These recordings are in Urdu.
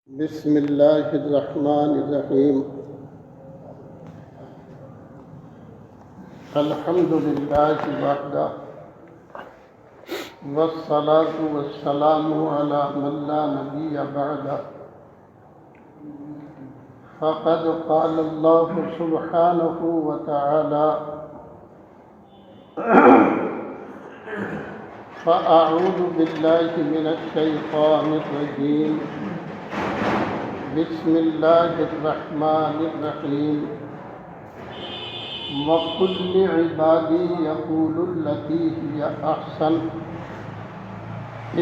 بسم اللہ الرحمن الرحیم الحمد للہ وحدہ والصلاة والسلام علی من لا نبی بعدہ فقد قال اللہ سبحانہ وتعالی فأعوذ باللہ من الشیطان الرجیم بسم اللہ الرحمن الرحیم وَقُلْ لِعِبَادِي يَقُولُوا الَّتِي هِيَ أَحْسَنُ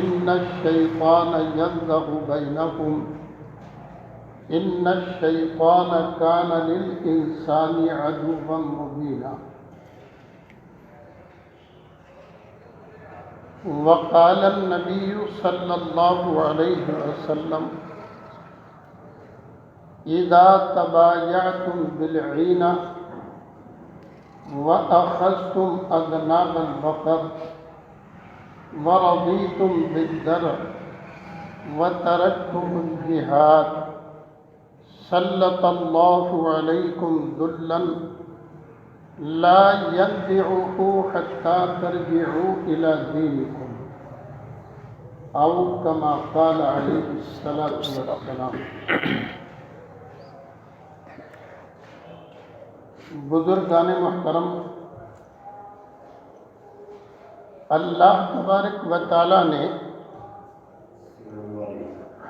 إِنَّ الشَّيْطَانَ يَنزَغُ بَيْنَهُمْ إِنَّ الشَّيْطَانَ كَانَ لِلْإِنسَانِ عَدُوًّا مُبِينًا وقال النبي صلى الله عليه وسلم اذا تبايعتم بالعينة واخذتم اذناب البقر ورضيتم بالدرع وتركتم الجهاد سلط الله عليكم ذلا لا ينزعه حتى ترجعوا الى دينكم او كما قال عليه الصلاة والسلام۔ بزرگان محترم، اللہ تبارک و تعالی نے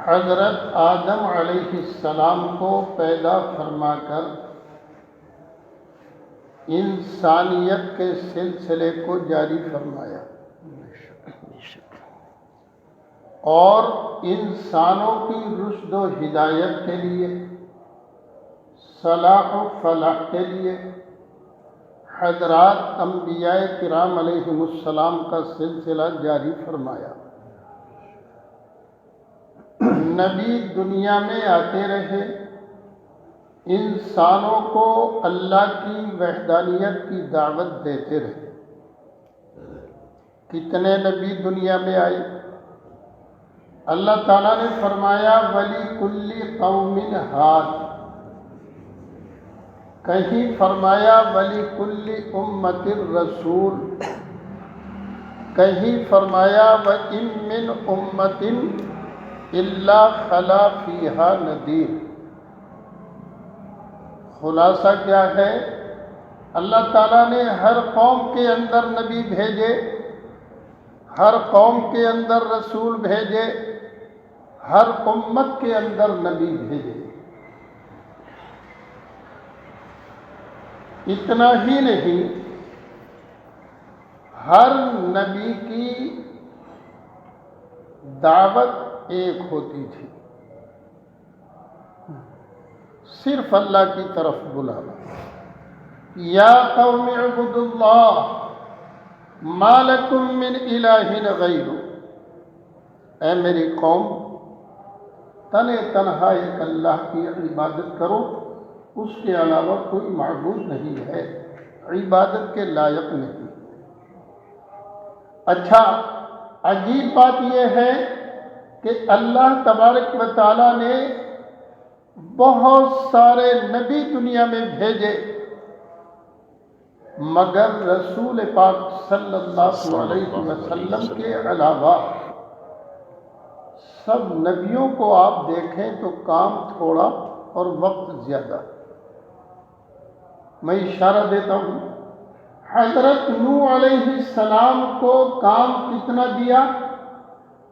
حضرت آدم علیہ السلام کو پیدا فرما کر انسانیت کے سلسلے کو جاری فرمایا اور انسانوں کی رشد و ہدایت کے لیے، صلاح و فلاح کے لیے حضرات انبیاء کرام علیہم السلام کا سلسلہ جاری فرمایا۔ نبی دنیا میں آتے رہے، انسانوں کو اللہ کی وحدانیت کی دعوت دیتے رہے۔ کتنے نبی دنیا میں آئے؟ اللہ تعالیٰ نے فرمایا وَلِكُلِّ قَوْمٍ هَادٍ، کہیں فرمایا وَلِكُلِّ أُمَّةٍ رَسُولٌ، کہیں فرمایا وَإِن مِّنْ أُمَّةٍ إِلَّا خَلَا فِيهَا نَذِيرٌ۔ خلاصہ کیا ہے؟ اللہ تعالیٰ نے ہر قوم کے اندر نبی بھیجے، ہر قوم کے اندر رسول بھیجے، ہر امت کے اندر نبی بھیجے۔ اتنا ہی نہیں، ہر نبی کی دعوت ایک ہوتی تھی، صرف اللہ کی طرف بلانا۔ یا قوم اعبدوا اللہ ما لکم من الہ غیرہ، اے میری قوم تنہا ایک اللہ کی عبادت کرو، اس کے علاوہ کوئی معبود نہیں ہے، عبادت کے لائق نہیں۔ اچھا، عجیب بات یہ ہے کہ اللہ تبارک و تعالیٰ نے بہت سارے نبی دنیا میں بھیجے، مگر رسول پاک صلی اللہ علیہ وسلم کے علاوہ سب نبیوں کو آپ دیکھیں تو کام تھوڑا اور وقت زیادہ۔ میں اشارہ دیتا ہوں، حضرت نوح علیہ السلام کو کام کتنا دیا؟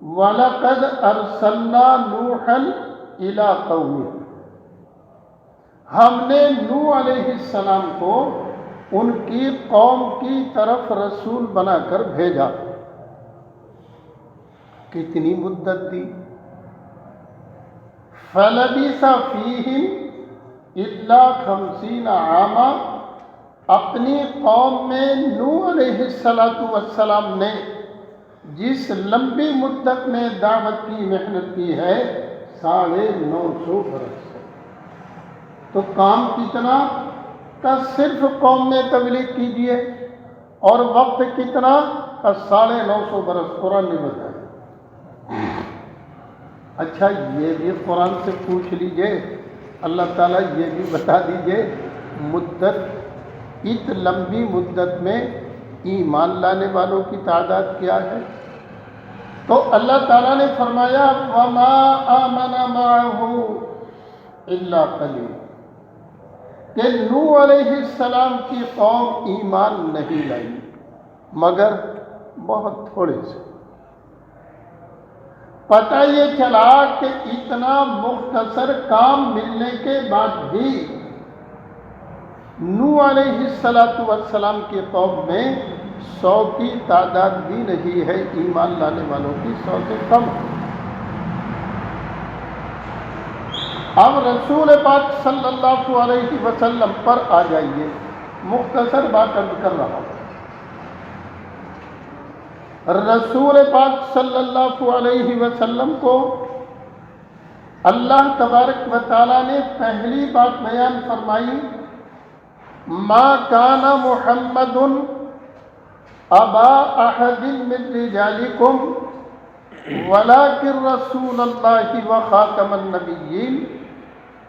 وَلَقَدْ أَرْسَلْنَا نُوحًا إِلَىٰ قَوْمِهِ، ہم نے نوح علیہ السلام کو ان کی قوم کی طرف رسول بنا کر بھیجا۔ کتنی مدت دی؟ فَلَبِثَ فِيهِمْ إِلَّا 50 عَامًا، اپنی قوم میں نوح علیہ السلام نے جس لمبی مدت میں دعوت کی محنت کی ہے 950 برس، تو کام کتنا؟ کا صرف قوم میں تبلیغ کیجیے، اور وقت کتنا؟ کا 950 برس۔ قرآن نے بتایا۔ اچھا یہ بھی قرآن سے پوچھ لیجئے، اللہ تعالیٰ یہ بھی بتا دیجئے مدت، ات لمبی مدت میں ایمان لانے والوں کی تعداد کیا ہے؟ تو اللہ تعالیٰ نے فرمایا وَمَا آمَنَ مَعَهُ إِلَّا قَلِيلٌ، کہ نوح علیہ السلام کی قوم ایمان نہیں لائی مگر بہت تھوڑے سے۔ پتہ یہ چلا کہ اتنا مختصر کام ملنے کے بعد بھی نوح علیہ السلام کی قوم میں 100 کی تعداد بھی نہیں ہے، ایمان لانے والوں کی 100 سے کم۔ اب رسول پاک صلی اللہ علیہ وسلم پر آ جائیے، مختصر بات عرض کر رہا ہوں۔ رسول پاک صلی اللہ علیہ وسلم کو اللہ تبارک و تعالیٰ نے پہلی بات بیان فرمائی ما کان محمد ابا احد من رجالکم ولکن رسول اللہ و خاتم النبیین،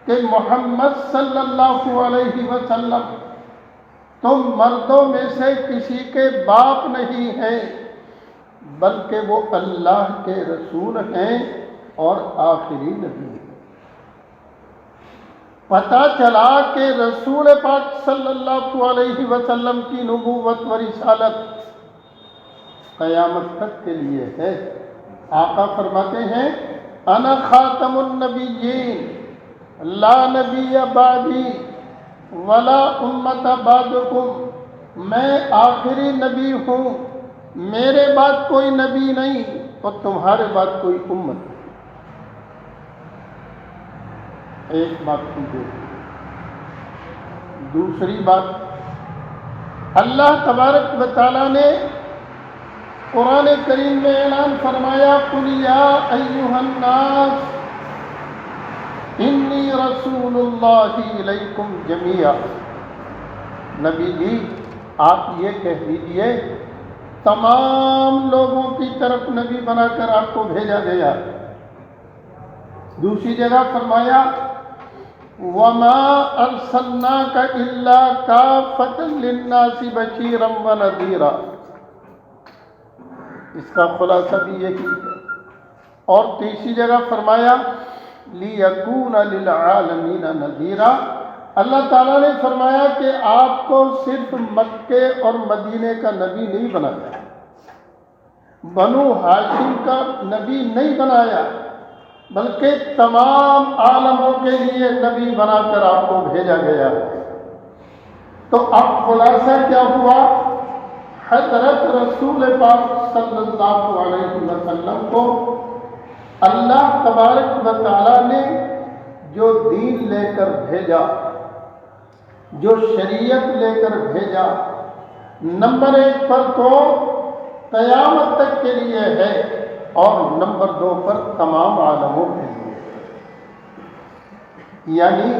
کہ محمد صلی اللہ علیہ وسلم تم مردوں میں سے کسی کے باپ نہیں ہیں بلکہ وہ اللہ کے رسول ہیں اور آخری نبی ہیں۔ پتہ چلا کہ رسول پاک صلی اللہ علیہ وسلم کی نبوت و رسالت قیامت تک کے لیے ہے۔ آقا فرماتے ہیں انا خاتم النبیین لا نبی بعدی ولا امت بعدکم، میں آخری نبی ہوں، میرے بعد کوئی نبی نہیں اور تمہارے بعد کوئی امت نہیں۔ ایک بات سمجھو۔ دوسری بات، اللہ تبارک و تعالیٰ نے قرآن کریم میں اعلان فرمایا قُلْ يَا أَيُّهَا النَّاسُ إِنِّي رَسُولُ اللَّهِ إِلَيْكُمْ جَمِيعًا، نبی جی آپ یہ کہہ دیجئے تمام لوگوں کی طرف نبی بنا کر آپ کو بھیجا گیا۔ دوسری جگہ فرمایا وَمَا أَرْسَلْنَاكَ إِلَّا كَافَّةً لِلنَّاسِ بَشِيرًا وَنَذِيرًا، اس کا خلاصہ بھی یہی ہے۔ اور تیسری جگہ فرمایا لِيَكُونَ لِلْعَالَمِينَ نَذِيرًا، اللہ تعالیٰ نے فرمایا کہ آپ کو صرف مکے اور مدینے کا نبی نہیں بنایا، بنو ہاشم کا نبی نہیں بنایا، بلکہ تمام عالموں کے لیے نبی بنا کر آپ کو بھیجا گیا۔ تو اب خلاصہ کیا ہوا؟ حضرت رسول پاک صلی اللہ علیہ وسلم کو اللہ تبارک و تعالیٰ نے جو دین لے کر بھیجا، جو شریعت لے کر بھیجا، نمبر 1 پر تو قیامت تک کے لیے ہے اور نمبر 2 پر تمام عالموں کے لیے، یعنی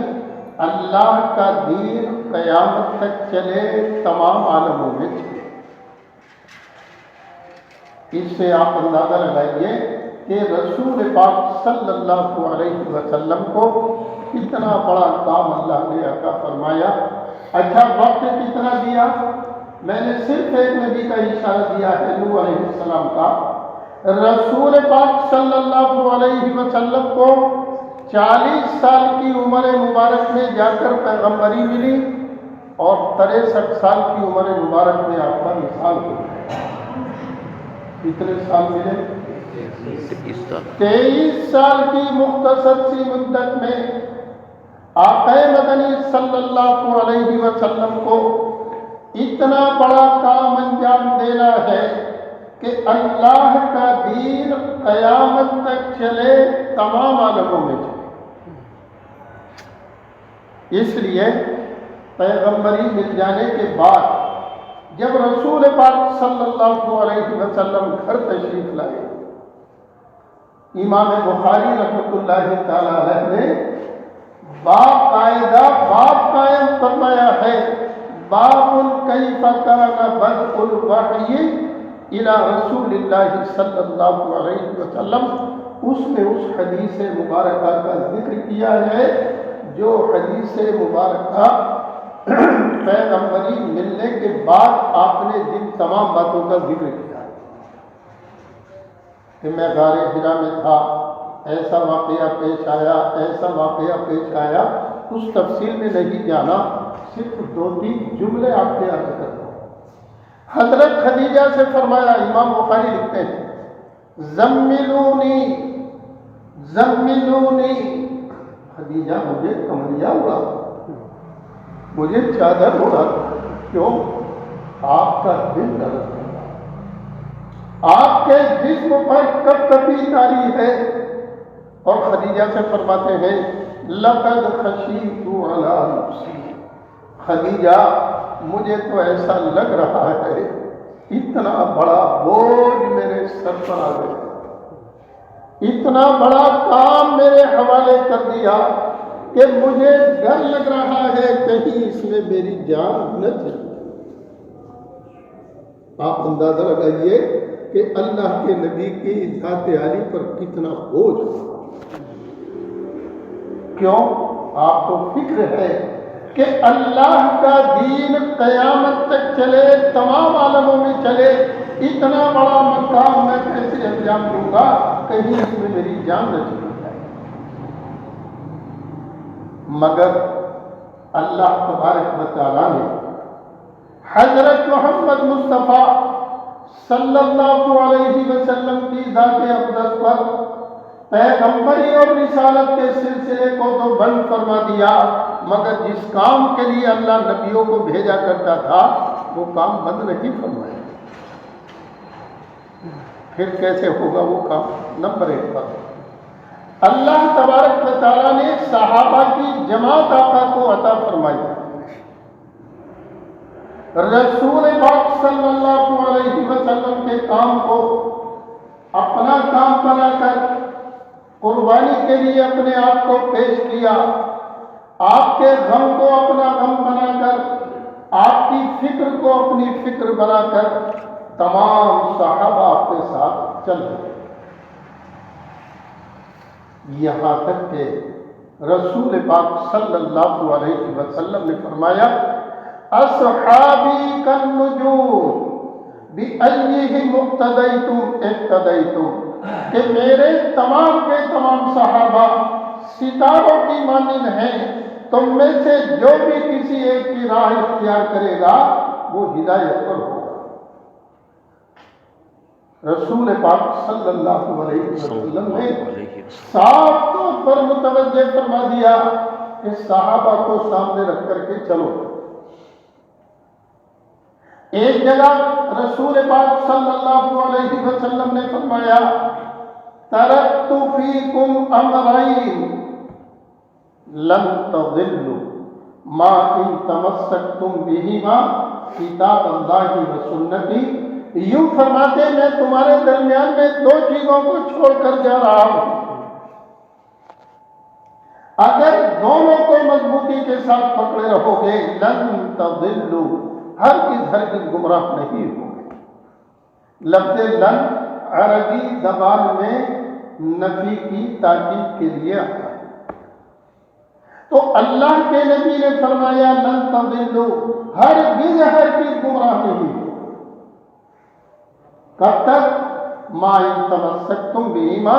اللہ کا دین قیامت تک چلے، تمام عالموں میں چلے۔ اس سے آپ اندازہ لگائیے کہ رسول پاک صلی اللہ علیہ وسلم کو کتنا بڑا کام اللہ نے عطا فرمایا۔ اچھا وقت کتنا دیا؟ میں نے صرف ایک نبی کا اشارہ دیا ہے، نوح علیہ السلام کا۔ رسول پاک صلی اللہ علیہ وسلم کو 40 سال کی عمر مبارک میں جا کر پیغمبری ملی اور 63 سال کی عمر مبارک میں آپ کا وصال ہو گیا۔ کتنے سال ملے؟ 23 سال کی مختصر سی مدت میں آقا مدنی صلی اللہ علیہ وسلم کو اتنا بڑا کام انجام دینا ہے کہ اللہ کا دین قیامت تک چلے، تمام عالموں میں چلے۔ اس لیے پیغمبری مل جانے کے بعد جب رسول پاک صلی اللہ علیہ وسلم گھر تشریف لائے، امام بخاری رحمۃ اللہ تعالی علیہ نے باقاعدہ باب قائم فرمایا ہے، باب کیف کان بدء الوحی الی رسول اللہ صلی اللہ علیہ وسلم اس میں اس حدیث مبارکہ کا ذکر کیا ہے جو حدیث مبارکہ پیغمبری ملنے کے بعد آپ نے جن تمام باتوں کا ذکر کیا کہ میں غار حرا میں تھا، ایسا واقعہ پیش آیا، ایسا واقعہ پیش آیا، اس تفصیل میں نہیں جانا، صرف 2-3 جملے آپ کے عرض کرتا ہوں۔ حضرت خدیجہ سے فرمایا، امام بخاری لکھتے ہیں، زملونی زملونی، خدیجہ مجھے کمریا ہوا، مجھے چادر ہوا، کیوں؟ آپ کا دل درد ہے، آپ کے جسم پر کب کبھی تاری ہے۔ اور خدیجہ سے فرماتے ہیں، لقد خشیت علی نفسی، خدیجہ مجھے تو ایسا لگ رہا ہے اتنا بڑا بوجھ میرے سر پر آ گیا، اتنا بڑا کام میرے حوالے کر دیا کہ مجھے ڈر لگ رہا ہے کہیں اس میں میری جان نہ چلی۔ آپ اندازہ لگائیے کہ اللہ کے نبی کی ذات عالی پر کتنا بوجھ، کیوں؟ آپ کو فکر ہے کہ اللہ کا دین قیامت تک چلے، تمام عالموں میں چلے، اتنا بڑا مقام میں کیسے انجام دوں گا، کہیں اس میں میری جان نہ چلی جائے۔ مگر اللہ تبارک و تعالیٰ نے حضرت محمد مصطفیٰ صلی اللہ علیہ وسلم کی ذات اقدس پر پیغمبری اور رسالت کے سلسلے کو تو بند فرما دیا، مگر جس کام کے لیے اللہ نبیوں کو بھیجا کرتا تھا وہ کام بند نہیں فرمایا۔ پھر کیسے ہوگا وہ کام؟ نمبر 1 پر اللہ تبارک و تعالیٰ نے صحابہ کی جماعت آقا کو عطا فرمائی۔ رسول پاک صلی اللہ علیہ وسلم کے کام کو اپنا کام بنا کر قربانی کے لیے اپنے آپ کو پیش کیا، آپ کے غم کو اپنا غم بنا کر، آپ کی فکر کو اپنی فکر بنا کر تمام صحابہ آپ کے ساتھ چل رہے، یہاں تک کہ رسول پاک صلی اللہ علیہ وسلم نے فرمایا، اصحابی کالنجوم بأیہم اقتدیتم اقتدیتم، کہ میرے تمام کے تمام صحابہ ستاروں کی مانند ہیں، تم میں سے جو بھی کسی ایک کی راہ اختیار کرے گا وہ ہدایت پر ہوگا۔ رسول پاک صلی اللہ علیہ وسلم نے صاف طور پر متوجہ فرما دیا کہ صحابہ کو سامنے رکھ کر کے چلو۔ ایک جگہ رسول پاک صلی اللہ علیہ وسلم نے فرمایا، ترکت فیکم امرین لن تضلوا ما ان تمسکتم بہما کتاب اللہ و سنتی۔ یوں فرماتے میں تمہارے درمیان میں 2 چیزوں کو چھوڑ کر جا رہا ہوں، اگر دونوں کو مضبوطی کے ساتھ پکڑے رہو گے لن تضلوا، ہرگز گمراہ نہیں ہوگے۔ لفظ لن عربی زبان میں نفی کی تاکید کے لیے آتا ہے، تو اللہ کے نبی نے فرمایا لن تضلوا، ہرگز گمراہ نہیں ہوگے۔ کب تک؟ ما ان تمسکتم بہما،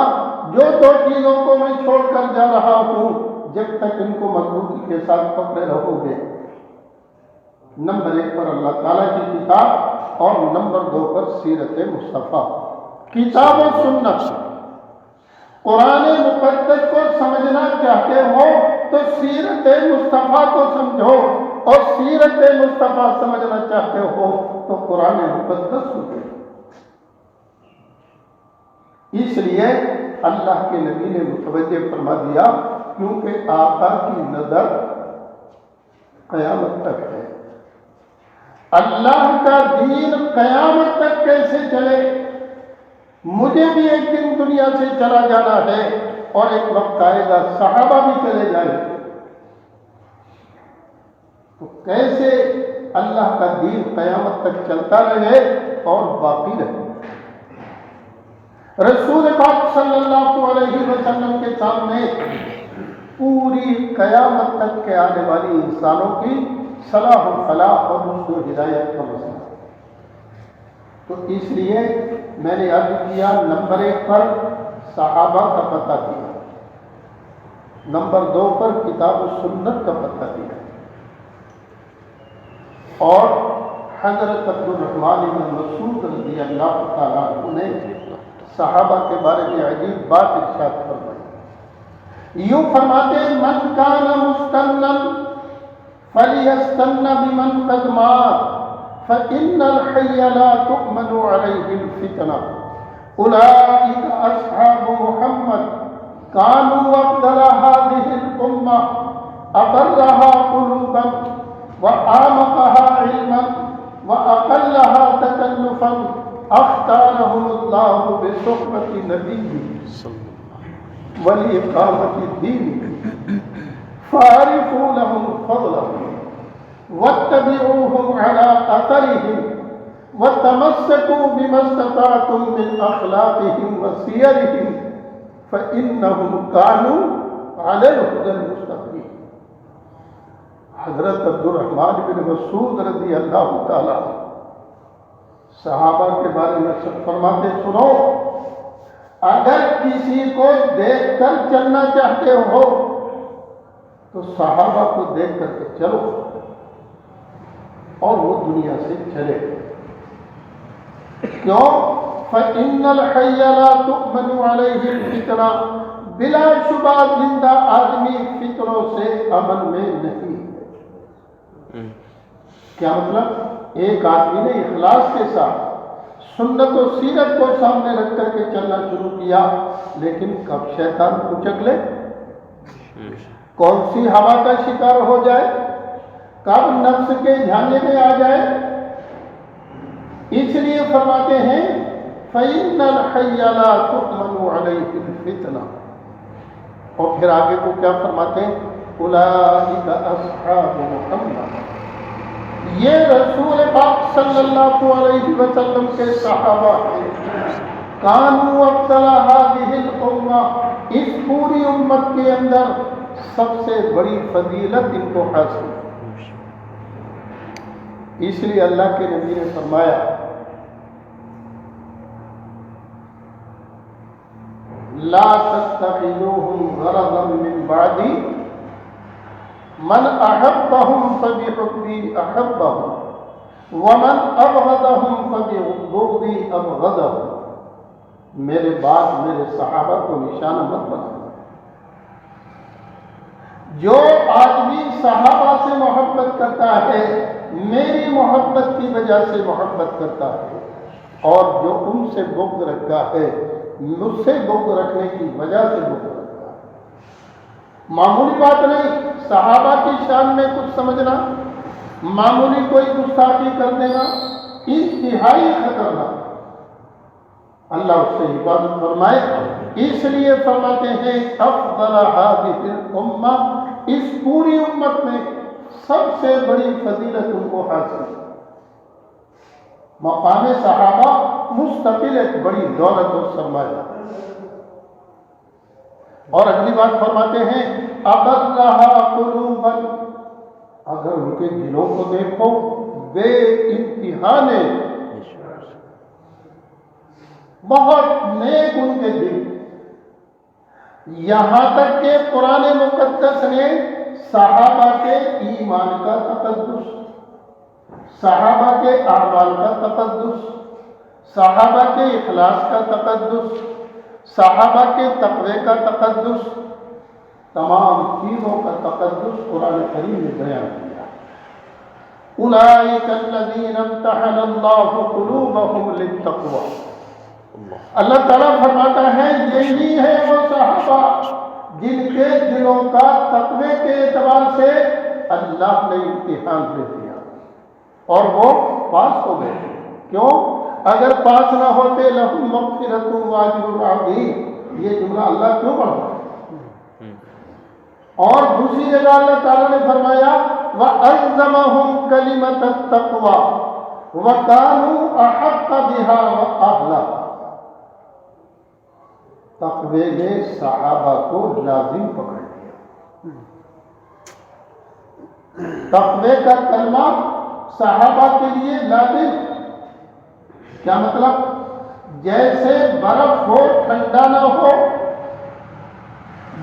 جو 2 چیزوں کو میں چھوڑ کر جا رہا ہوں جب تک ان کو مضبوطی کے ساتھ پکڑے رہو گے۔ نمبر 1 پر اللہ تعالیٰ کی کتاب، اور نمبر 2 پر سیرت مصطفیٰ، کتاب و سنت۔ قرآن مقدس کو سمجھنا چاہتے ہو تو سیرت مصطفیٰ کو سمجھو، اور سیرت مصطفیٰ سمجھنا چاہتے ہو تو قرآن مقدس کو دیکھو۔ اس لیے اللہ کے نبی نے متوجہ فرما دیا، کیونکہ آقا کی نظر قیامت تک ہے، اللہ کا دین قیامت تک کیسے چلے، مجھے بھی ایک دن دنیا سے چلا جانا ہے، اور ایک وقت آئے گا صحابہ بھی چلے جائیں گے، تو کیسے اللہ کا دین قیامت تک چلتا رہے اور باقی رہے۔ رسول پاک صلی اللہ علیہ وسلم کے سامنے پوری قیامت تک کے آنے والی انسانوں کی صلاح و فلاح اور رشد و ہدایت کا مسئلہ. تو اس لیے میں نے عرض کیا نمبر 1 پر صحابہ کا پتہ دیا، نمبر 2 پر کتاب و سنت کا پتہ دیا، اور حضرت عبد الرحمن بن مسعود رضی اللہ تعالیٰ عنہ نے صحابہ کے بارے میں عجیب بات ارشاد فرمائی. یوں فرماتے ہیں من کان مستنا فلیستن بمن قد مات فإن الحي لا تؤمن عليه الفتنة أولئك أصحاب محمد كانوا أفضل هذه الأمة أبرها قلوبا وأعمقها علما وأقلها تكلفا اختارهم الله بصحبة نبيه ولإقامة الدين فاعرفوا لهم فضلهم واتبعوهم على أثرهم وتمسكوا بما استطعتم من أخلاقهم وسيرهم فإنهم كانوا على الهدى المستقيم. حضرت عبد الرحمن بن مسعود رضی اللہ تعالیٰ صحابہ کے بارے میں سب فرماتے سنو، اگر کسی کو دیکھ کر چلنا چاہتے ہو تو صحابہ کو دیکھ کر کے چلو اور وہ دنیا سے چلے. کیوں؟ فَإِنَّ الْحَيَّ لَا تُؤْمَنُ عَلَيْهِ الْفِتْنَةُ بلا شبہ زندہ آدمی فتنوں سے امن میں نہیں ہے. کیا مطلب؟ ایک آدمی نے اخلاص کے ساتھ سنت و سیرت کو سامنے رکھ کر کے چلنا شروع کیا، لیکن کب شیطان کچک لے، کون سی ہوا کا شکار ہو جائے، کب نفس کے جھاننے میں آ جائے. اس لیے فرماتے ہیں فَإِنَّ الْحَيَّ لَا تُؤْمَنُ عَلَيْهِ الْفِتْنَةُ، اور پھر آگے کو کیا فرماتے ہیں أُولَٰئِكَ أَصْحَابُ مُحَمَّدٍ، یہ رسول پاک صلی اللہ علیہ وسلم کے صحابہ ہیں. كَانُوا أَفْضَلَ هَٰذِهِ الْأُمَّةِ، اس پوری امت کے اندر سب سے بڑی فضیلت ان کو حاصل. اس لیے اللہ کے نبی نے فرمایا لا تتخذوهم غرضا من بعدی من احبهم فبحبی احبهم ومن ابغضهم فببغضی ابغضهم. میرے بعد میرے صحابہ کو نشانہ مت بنانا. جو آدمی صحابہ سے محبت کرتا ہے میری محبت کی وجہ سے محبت کرتا ہے، اور جو ان سے بغض رکھتا ہے مجھ سے بغض رکھنے کی وجہ سے بغض رکھتا ہے. معمولی بات نہیں صحابہ کی شان میں کچھ سمجھنا، معمولی کوئی گستاخی کر دینا انتہائی خطرناک. اللہ اس سے حفاظت فرمائے. اس لیے فرماتے ہیں افضل هذه الامہ، اس پوری امت میں سب سے بڑی فضیلت ان کو حاصل. مقام صحابہ مستقل ایک بڑی دولت اور سرمایہ. اور اگلی بات فرماتے ہیں ابرها قلوبا، اگر ان کے دلوں کو دیکھو بے انتہا نے بہت نیک ان کے دل. یہاں تک کہ قرآن مقدس نے صحابہ کے ایمان کا تقدس، صحابہ کے اعمال کا تقدس، صحابہ کے اخلاص کا تقدس، صحابہ کے تقوی کا تقدس، تمام چیزوں کا تقدس قرآن کریم نے بیان کیا. اولئک الذین امتحن اللہ قلوبهم للتقوی. اللہ تعالیٰ فرماتا ہے یہی ہے وہ صحابہ جن کے دلوں کا تقوی کے اعتبار سے اللہ نے امتحان لے دیا اور وہ پاس ہو گئے. کیوں؟ اگر پاس نہ ہوتے لہم مغفرۃ واجر عظیم، یہ جملہ اللہ کیوں پڑھا؟ اور دوسری جگہ اللہ تعالیٰ نے فرمایا وَأَلْزَمَهُمْ كَلِمَةَ التَّقْوَى وَكَانُوا أَحَقَّ بِهَا وَأَهْلَهَا. تقوی نے صحابہ کو لازم پکڑ لیا. تقوی کا کلمہ صحابہ کے لیے لازم. کیا مطلب؟ جیسے برف ہو ٹھنڈا نہ ہو،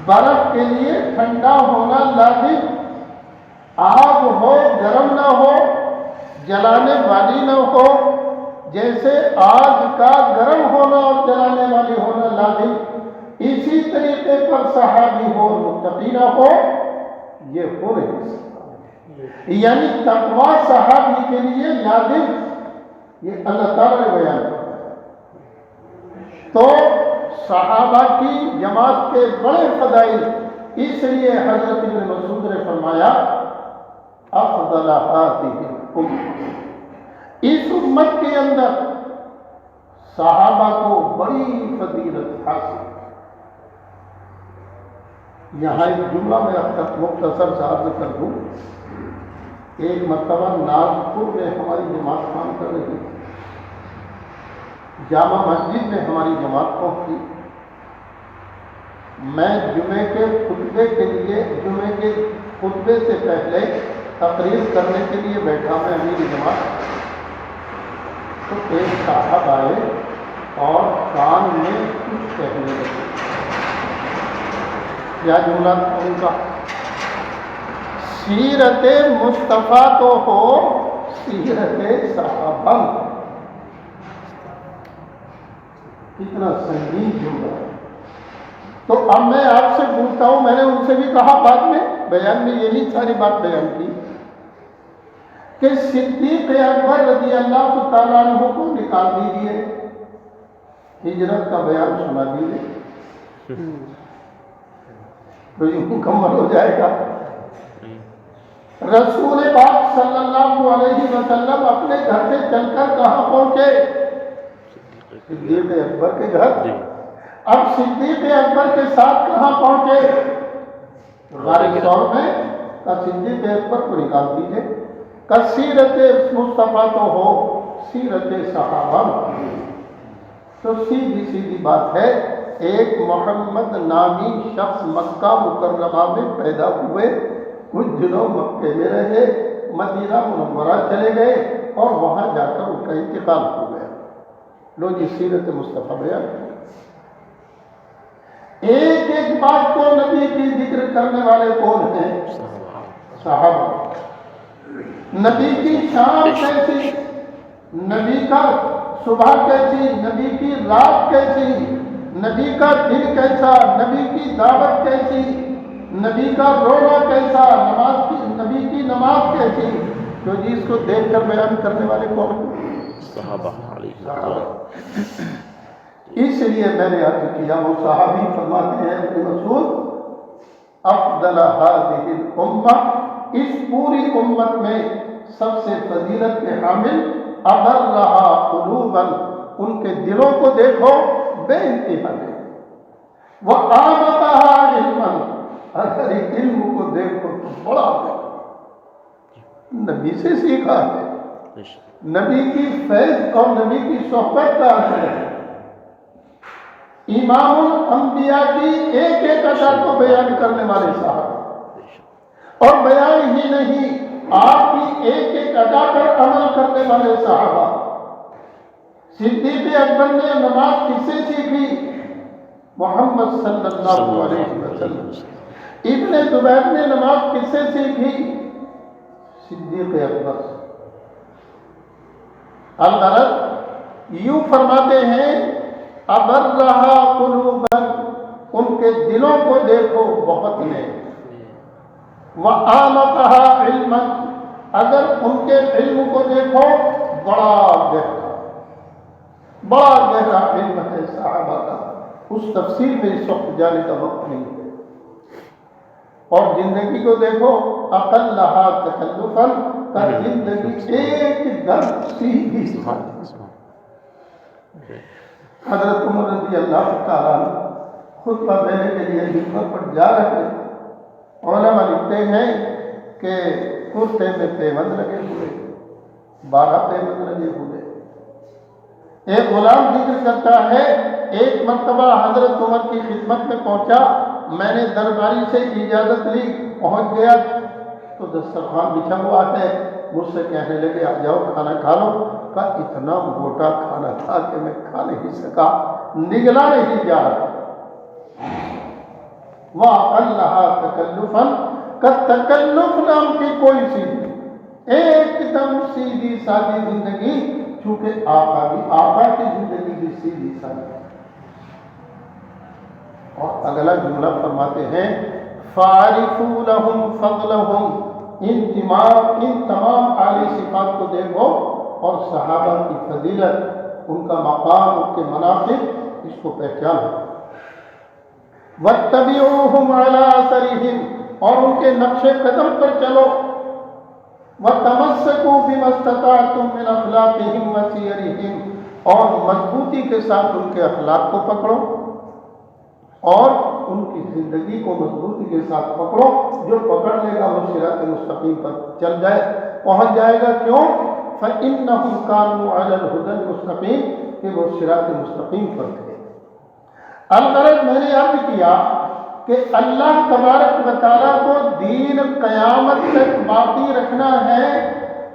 برف کے لیے ٹھنڈا ہونا لازم. آگ ہو گرم نہ ہو، جلانے والی نہ ہو، جیسے آگ کا گرم ہونا اور جلانے والی ہونا لازم، اسی طریقے پر صحابی ہو متقی نہ ہو، یہ ہو نہیں سکتا. یعنی تقویٰ صحابی کے لیے لازم، یہ اللہ تعالیٰ نے بیان کیا. تو صحابہ کی جماعت کے بڑے فضائل، اس لیے حضرت ابن مسعود نے فرمایا افضل هذه الامة، اس امت کے اندر صحابہ کو بڑی فضیلت حاصل. یہاں ایک جملہ میں اب تک مختصر سا عرض کر دوں. ایک مرتبہ ناگپور میں ہماری جماعت کام کر رہی تھی. جامع مسجد میں ہماری جماعت پہنچی. میں جمعے کے خطبے کے لیے، جمعے کے خطبے سے پہلے تقریر کرنے کے لیے بیٹھا میں امیر جماعت. تو ایک صاحب آئے اور کان میں کچھ کہنے لگے. کیا جملہ تھا ان کا؟ سیرت مصطفیٰ تو ہو، سیرت صحابہ. کتنا سنگین جملہ ہے. تو اب میں آپ سے پوچھتا ہوں، میں نے ان سے بھی کہا بعد میں بیان میں یہی ساری بات بیان کی کہ صدیق اکبر رضی اللہ تعالیٰ عنہ کو نکال دیجیے، ہجرت کا بیان سنا دیجیے تو یہ مکمل ہو جائے گا. رسول پاک صلی اللہ علیہ وسلم اپنے گھر سے چل کر کہاں پہنچے؟ صدیق اکبر کے گھر. اب صدیق اکبر کے ساتھ کہاں پہنچے؟ غار ثور میں. کا صدیق اکبر کو نکال دیجیے. کا سیرت مصطفیٰ تو ہو، سیرت صحابہ. تو سیدھی بات ہے، ایک محمد نامی شخص مکہ مکرمہ میں پیدا ہوئے، کچھ دنوں مکے میں رہے، مدینہ منورہ چلے گئے اور وہاں جا کر ان کا انتقال ہو گیا. لو جی سیرت مصطفیٰ بیان. ایک ایک بات کو نبی کی ذکر کرنے والے کون ہیں؟ صحابہ. نبی کی شام کیسی، نبی کا صبح کیسی، نبی کی رات کیسی، نبی کا دن کیسا، نبی کی دعوت کیسی، نبی کا رونا کیسا، نبی کی نماز کیسی. تو جی اس کو دیکھ کر بیان کرنے والے کون ہیں؟ صحابہ. اس لیے میں نے عرض کیا، وہ صحابی فرماتے ہیں ابن مسعود افضل هذه الامہ، اس پوری امت میں سب سے فضیلت کے حامل اگر رہا قلوبا، ان کے دلوں کو دیکھو بے انتہا ہے. وہ آمتها علما، اگر علم کو دیکھو تو بڑا ہے، نبی سے سیکھا ہے، نبی کی فیض اور نبی کی صحبت کا اثر ہے. امام الانبیاء کی ایک ایک اثر کو بیان کرنے والے صحابہ، اور بیان ہی نہیں، آپ کی ایک ایک ادا پر عمل کرنے والے صحابہ. صدیق اکبر نے نماز کس سے سیکھی؟ محمد صلی اللہ علیہ وسلم. ابن زبیر نے نماز کس سے سیکھی؟ صدیق اکبر. الغرض یوں فرماتے ہیں ابر رہا قلوباً، ان کے دلوں کو دیکھو بہت نے. وَآمَتَهَا عِلْمًا، اگر ان کے علم کو دیکھو بڑا گہرا علم ہے صحابہ کا. اس تفصیل میں اس وقت جانے کا وقت نہیں ہے. اور زندگی کو دیکھو اقلها تکلفاً، کا زندگی ایک در سیدھی. حضرت عمر رضی اللہ تعالیٰ خطبہ دینے کے لیے ممبر پر جا رہے ہیں. علماء لکھتے ہیں کہ کرتے میں پیوند لگے ہوئے، 12 پیوند لگے ہوئے. ایک غلام ذکر کرتا ہے ایک مرتبہ حضرت عمر کی خدمت میں پہنچا، میں نے درباری سے اجازت لی، پہنچ گیا تو دسترخوان بچھا ہوا ہے، مجھ سے کہنے لگے آ جاؤ کھانا کھا لو۔ کا اتنا موٹا کھانا تھا کہ میں کھا نہیں سکا، نگلا نہیں جا رہا۔ وَأَقَلَّهَا تَكَلُّفًا، کا تکلف نام کی کوئی چیز نہیں، ایک دم سیدھی سادی زندگی، چونکہ آقا کی زندگی بھی سیدھی سادی۔ اور اگلا جملہ فرماتے ہیں فَعَرِفُوا لَهُمْ فَضْلَهُمْ، ان تمام اعلی صفات کو دیکھو اور صحابہ کی فضیلت، ان کا مقام، ان کے مناقب، اس کو پہچانو۔ وَاتَّبِعُوهُمْ عَلَىٰ أَثَرِهِمْ، اور ان کے نقش قدم پر چلو۔ وَتَمَسَّكُوا بِمَا اسْتَطَعْتُم مِّنْ أَخْلَاقِهِمْ وَسِيَرِهِمْ، اور مضبوطی کے ساتھ ان کے اخلاق کو پکڑو اور ان کی زندگی کو مضبوطی کے ساتھ پکڑو۔ جو پکڑ لے گا وہ صراط مستقیم پر پہنچ جائے گا۔ کیوں؟ فَإِنَّهُمْ كَانُوا عَلَى الْهُدَى الْمُسْتَقِيمِ، کہ وہ صراط مستقیم پر تھے۔ الغرض میں نے عرض کیا کہ اللہ تبارک و تعالیٰ کو دین قیامت تک باقی رکھنا ہے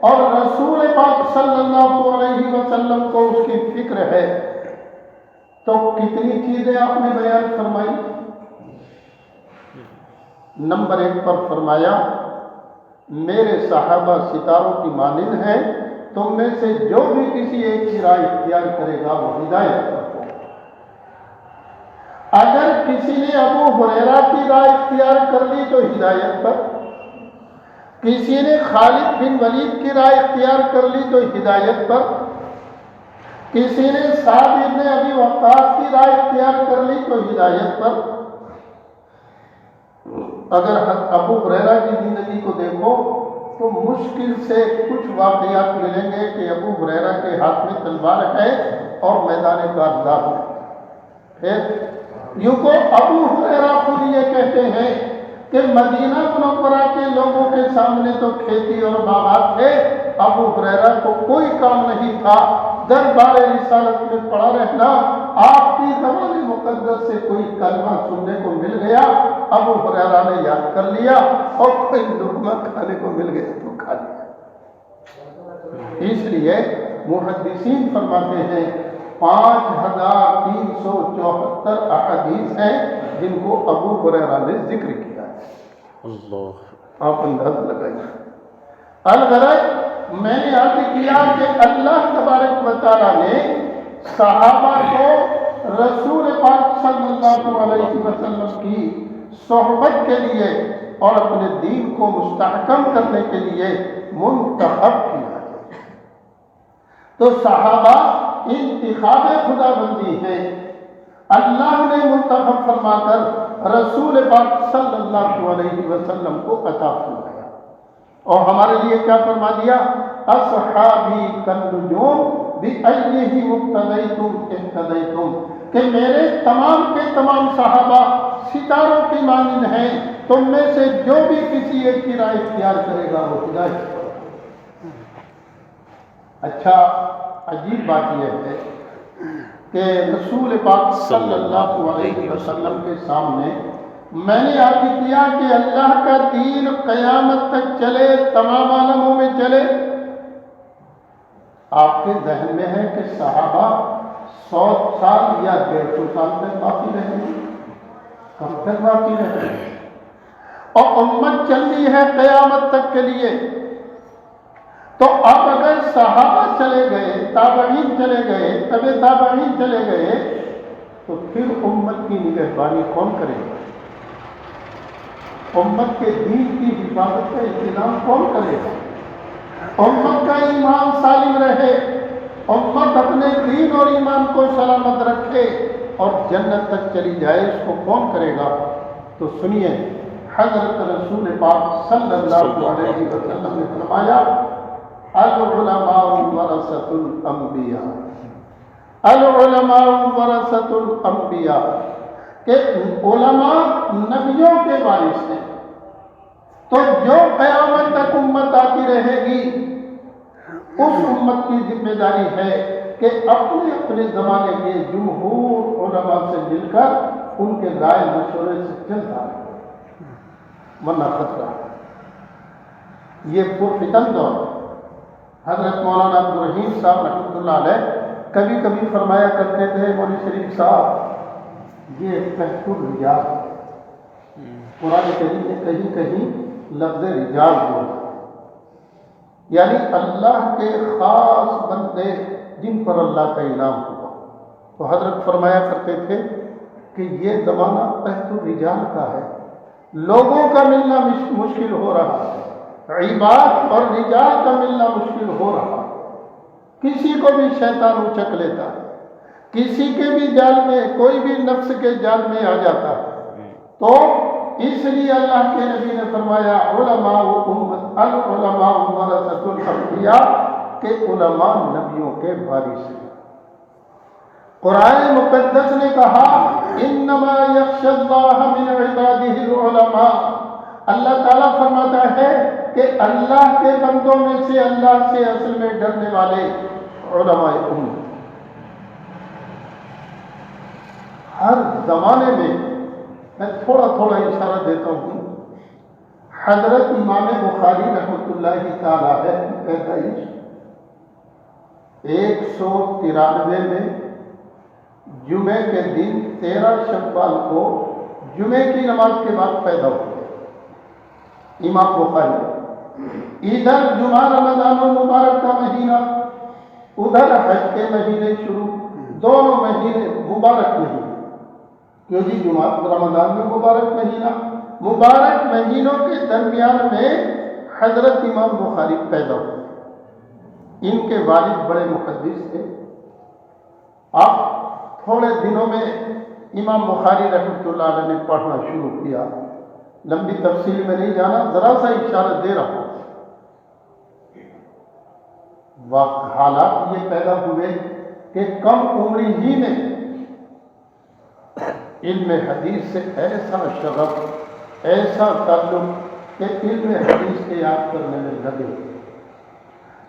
اور رسول پاک صلی اللہ علیہ وسلم کو اس کی فکر ہے، تو کتنی چیزیں آپ نے بیان فرمائی؟ نمبر 1 پر فرمایا میرے صحابہ ستاروں کی مانند ہیں، تم میں سے جو بھی کسی ایک کی رائے اختیار کرے گا وہ ہدایت پر ہو۔ اگر کسی نے ابو ہریرہ کی رائے اختیار کر لی تو ہدایت پر، کسی نے خالد بن ولید کی رائے اختیار کر لی تو ہدایت پر، کسی نے سعد بن ابی وقاص کی رائے اختیار کر لی تو ہدایت پر۔ اگر ابو ہریرہ کی زندگی کو دیکھو تو مشکل سے کچھ واقعات ملیں گے کہ ابو ہریرہ کے ہاتھ میں تلوار ہے اور میدان کارزات ہے۔ پھر یوں کو ابو ہریرہ خود یہ کہتے ہیں کہ مدینہ منورہ کے لوگوں کے سامنے تو کھیتی اور باغات تھے، ابو ہریرہ کو کوئی کام نہیں تھا، دربار رسالت میں پڑا رہنا، آپ کی زبان مقدس سے کوئی کلمہ سننے کو مل گیا، ابو ہریرہ نے یاد کر لیا، اور کوئی لقمہ کھانے کو مل گیا تو کھا لیا۔ اس لیے محدثین فرماتے ہیں 5374 احادیث ہیں جن کو ابو ہریرہ نے ذکر کیا ہے۔ اللہ، آپ انداز لگائیے۔ الغرض میں نے عرض کیا کہ اللہ تبارک و تعالیٰ نے صحابہ کو رسول پاک صلی اللہ علیہ وسلم کی صحبت کے لیے اور اپنے دین کو مستحکم کرنے کے لیے منتخب کیا ہے۔ تو صحابہ انتخاب خدا بندی ہیں، اللہ نے منتخب فرما کر رسول پاک صلی اللہ علیہ وسلم کو عطا فرمایا، اور ہمارے لیے کیا فرما دیا؟ اصحابی کالنجوم بأیہم اقتدیتم اہتدیتم، کہ میرے تمام کے تمام صحابہ ستاروں کی مانند ہیں، تم میں سے جو بھی کسی ایک کی رائے اختیار کرے گا وہ ہدایت پر۔ اچھا، عجیب بات یہ ہے کہ رسول پاک صلی اللہ علیہ وسلم کے سامنے میں نے عرض کیا کہ اللہ کا دین قیامت تک چلے، تمام عالموں میں چلے۔ آپ کے ذہن میں ہے کہ صحابہ 100 سال یا 150 سال تک باقی رہیں گے؟ کب تک باقی رہیں گے؟ اور امت چل رہی ہے قیامت تک کے لیے۔ تو اب اگر صحابہ چلے گئے، تابعین چلے گئے، تبع تابعین چلے گئے، تو پھر امت کی نگہبانی کون کرے گا؟ امت کے دین کی حفاظت کا انتظام کون کرے گا؟ امت کا ایمان سالم رہے، امت اپنے دین اور ایمان کو سلامت رکھے اور جنت تک چلی جائے، اس کو کون کرے گا؟ تو سنیے، حضرت رسول پاک صلی اللہ علیہ وسلم نے فرمایا العلماء ورثۃ الانبیاء، العلماء ورثۃ الانبیاء، کہ علماء نبیوں کے وارث ہیں۔ تو جو قیامت تک امت آتی رہے گی، اس امت کی ذمہ داری ہے کہ اپنے اپنے زمانے کے جمہور علماء سے مل کر ان کے رائے مشورے سے چلتا ہے، ورنہ خطرہ ہے۔ یہ پرفتن دور حضرت مولانا عبدالرحیم صاحب رحمۃ اللہ علیہ کبھی کبھی فرمایا کرتے تھے، مولوی شریف صاحب یہ قحط الرجال، قرآن کریم نے کہیں کہیں لفظ رجال بولا، یعنی اللہ کے خاص بندے جن پر اللہ کا انعام ہوا۔ تو حضرت فرمایا کرتے تھے کہ یہ زمانہ قحط الرجال کا ہے، لوگوں کا ملنا مشکل ہو رہا ہے، عباد اور رجال کا ملنا مشکل ہو رہا ہے، کسی کو بھی شیطان اچک لیتا ہے، کسی کے بھی جال میں، کوئی بھی نفس کے جال میں آ جاتا ہے۔ تو اس لیے اللہ کے نبی نے فرمایا علماء العلماء ورثۃ الانبیاء، کہ علماء نبیوں کے وارث ہیں۔ قرآن مقدس نے کہا انما یخشی اللہ من عبادہ العلماء، اللہ تعالیٰ فرماتا ہے کہ اللہ کے بندوں میں سے اللہ سے اصل میں ڈرنے والے علماء امت۔ ہر زمانے میں تھوڑا تھوڑا اشارہ دیتا ہوں، حضرت امام بخاری رحمۃ اللہ تعالیٰ علیہ کی پیدائش 193 میں جمعے کے دن 13 شوال کو جمعے کی نماز کے بعد پیدا ہوئے امام بخاری۔ ادھر جمعہ رمضان المبارک کا مہینہ، ادھر حج کے مہینے شروع، دونوں مہینے مبارک مہینے، کیوں جی جمعہ رمضان میں مبارک مہینہ، مبارک مہینوں کے درمیان میں حضرت امام بخاری پیدا ہوئے۔ ان کے والد بڑے محدث تھے۔ اب تھوڑے دنوں میں امام بخاری رحمۃ اللہ علیہ نے پڑھنا شروع کیا، لمبی تفصیل میں نہیں جانا، ذرا سا اشارہ دے رہا ہوں۔ حالات یہ پیدا ہوئے کہ کم عمری ہی میں علم حدیث سے ایسا شغف، ایسا تعلق کہ علم حدیث کے یاد کرنے میں لگے۔